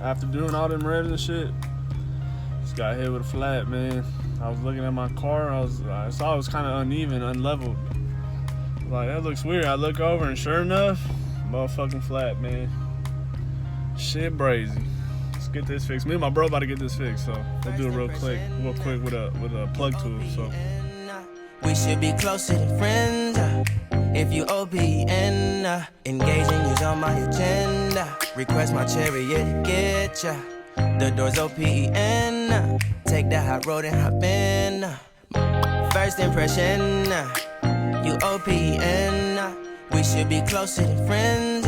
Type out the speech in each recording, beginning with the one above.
After doing all them revs and shit, just got hit with a flat, man. I was looking at my car, I saw it was kind of uneven, unleveled. Like, that looks weird. I look over and sure enough, motherfucking flat, man. Shit brazy. Let's get this fixed. Me and my bro about to get this fixed, so we'll do it real quick with a plug tool. So we should be closer than friends. If you OPN, engaging you's on my agenda. Request my chariot, get ya. The door's OPN. Take the hot road and hop in. First impression, you OPN. We should be closer than friends.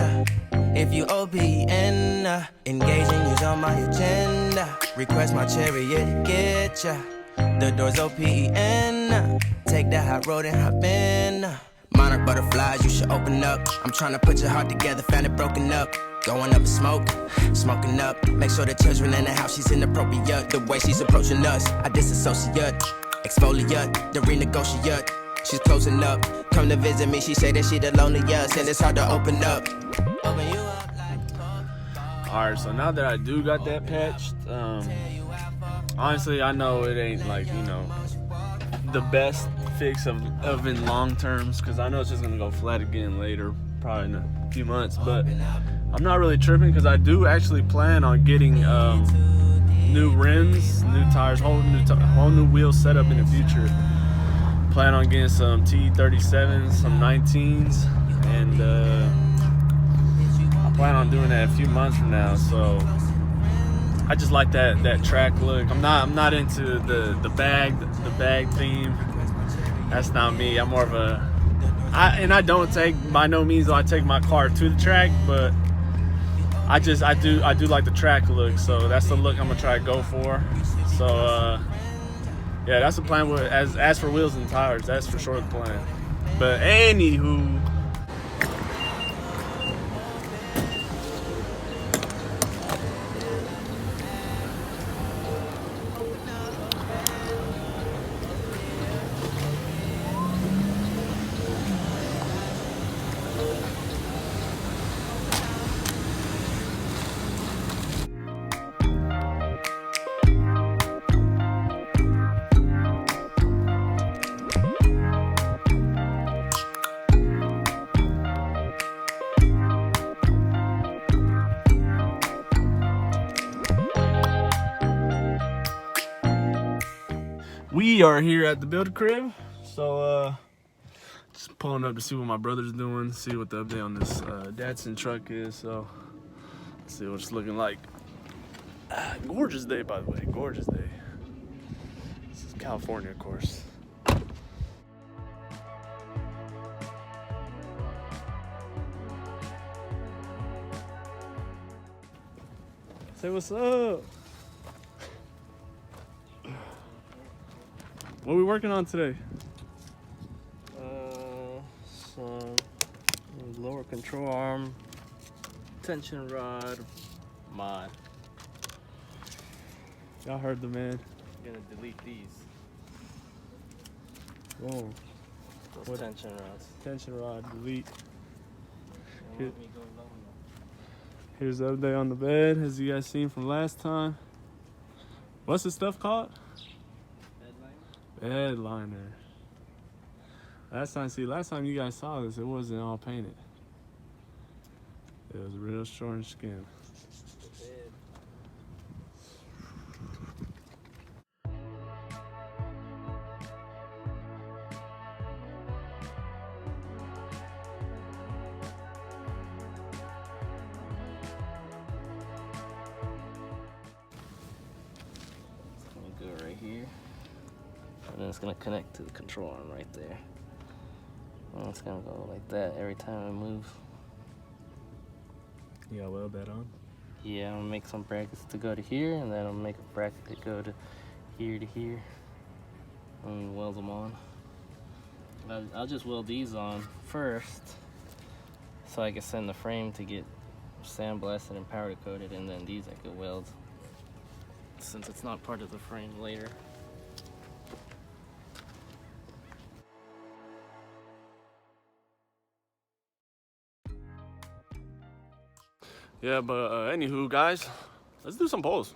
If you OPN, engaging you's on my agenda. Request my chariot, get ya. The door's OPN. Take the hot road and hop in. Monarch butterflies, you should open up. I'm trying to put your heart together, found it broken up. Going up in smoke, smoking up. Make sure the children in the house, she's inappropriate. The way she's approaching us, I disassociate. Exfoliate, the renegotiate. She's closing up, come to visit me. She say that she the loneliest, and it's hard to open up. Open you up like. Alright, so now that I do got that patched, honestly, I know it ain't like, you know, the best fix of in long terms, because I know it's just gonna go flat again later, probably in a few months. But I'm not really tripping, because I do actually plan on getting new rims, new tires, whole new wheel setup in the future. Plan on getting some T37s, some 19s, and I plan on doing that a few months from now. So I just like that track look. I'm not into the bag theme. That's not me. I'm more of a I don't take, by no means do I take my car to the track, but I do like the track look. So that's the look I'm gonna try to go for. So yeah, that's the plan. With as for wheels and tires, that's for sure the plan. But anywho, we are here at the builder crib. So just pulling up to see what my brother's doing, see what the update on this Datsun truck is. So let's see what it's looking like. Gorgeous day, by the way, gorgeous day. This is California, of course. Say what's up. What are we working on today? Some lower control arm, tension rod mod. Y'all heard the man. I'm gonna delete these. Whoa. Those What? tension rods. Tension rod, delete. Don't let me go low enough. Here's the update on the bed, as you guys seen from last time. What's this stuff called? Bed liner. Last time you guys saw this, it wasn't all painted. It was real short skin. Right here, and then it's gonna connect to the control arm right there. And it's gonna go like that every time it moves. You gotta weld that on? Yeah, I'm gonna make some brackets to go to here, and then I'll make a bracket to go to here, and weld them on. I'll just weld these on first, so I can send the frame to get sandblasted and powder coated, and then these I could weld, since it's not part of the frame later. Yeah, but anywho, guys, let's do some pulls.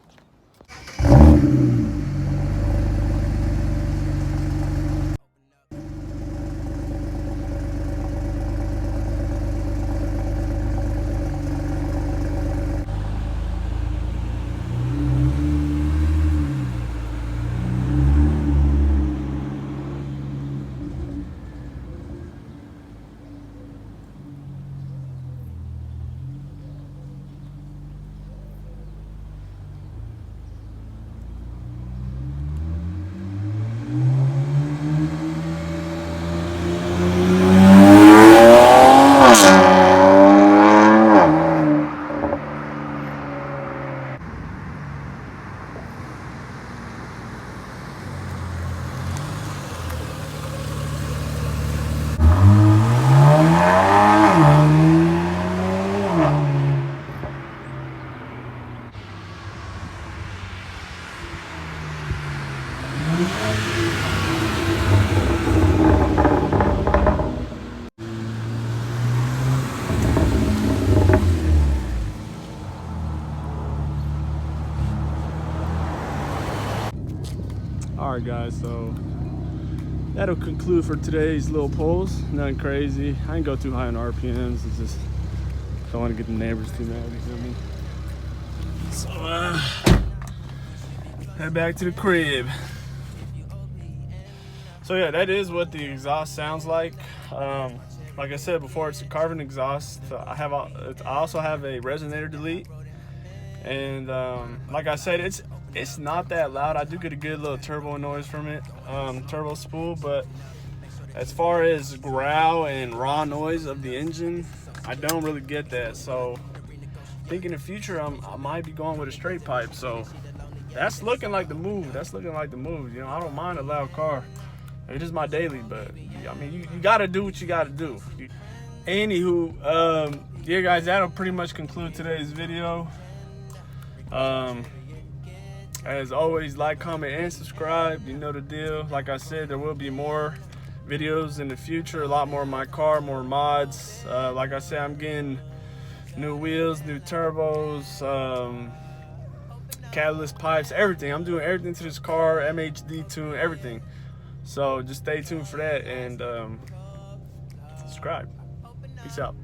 Alright guys, so that'll conclude for today's little pulls. Nothing crazy. I didn't go too high on RPMs. It's just don't want to get the neighbors too mad, you feel me? So head back to the crib. So yeah, that is what the exhaust sounds like. Like I said before, it's a carbon exhaust. I also have a resonator delete, and like I said, it's not that loud. I do get a good little turbo noise from it, turbo spool, but as far as growl and raw noise of the engine, I don't really get that. So I think in the future I might be going with a straight pipe. So that's looking like the move. You know, I don't mind a loud car. It is my daily, but I mean, you gotta do what you gotta do. Anywho, yeah guys, that'll pretty much conclude today's video. As always, like, comment, and subscribe. You know the deal. Like I said, there will be more videos in the future. A lot more of my car, more mods. Like I said, I'm getting new wheels, new turbos, catalyst pipes, everything. I'm doing everything to this car, MHD tune, everything. So just stay tuned for that, and subscribe. Peace out.